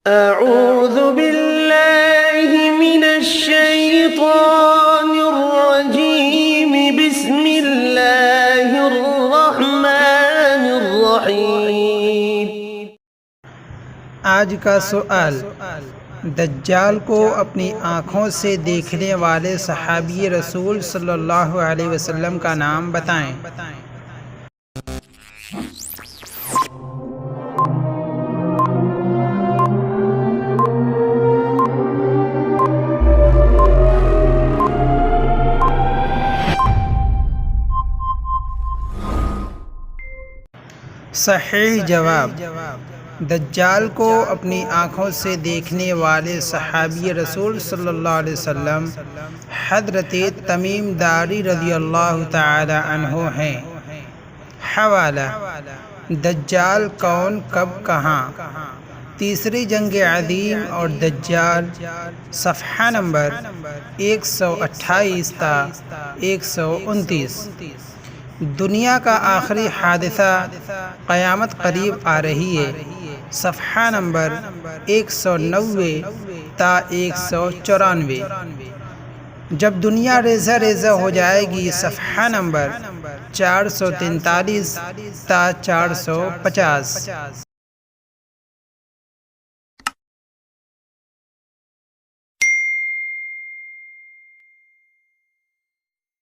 أعوذ بالله من الشيطان الرجيم بسم الله الرحمن الرحيم۔ آج کا سوال، دجال کو اپنی آنکھوں سے دیکھنے والے صحابی رسول صلی اللہ علیہ وسلم کا نام بتائیں۔ صحیح جواب، دجال کو اپنی آنکھوں سے دیکھنے والے صحابی رسول صلی اللہ علیہ وسلم حضرت تمیم داری رضی اللہ تعالی عنہ ہیں۔ حوالہ: دجال کون، کب، کہاں؟ تیسری جنگ عظیم اور دجال، صفحہ نمبر 128 تا 129۔ دنیا کا آخری حادثہ، قیامت قریب آ رہی ہے، صفحہ نمبر 190 تا 194۔ جب دنیا ریزہ ریزہ ہو جائے گی، صفحہ نمبر 443 تا 450۔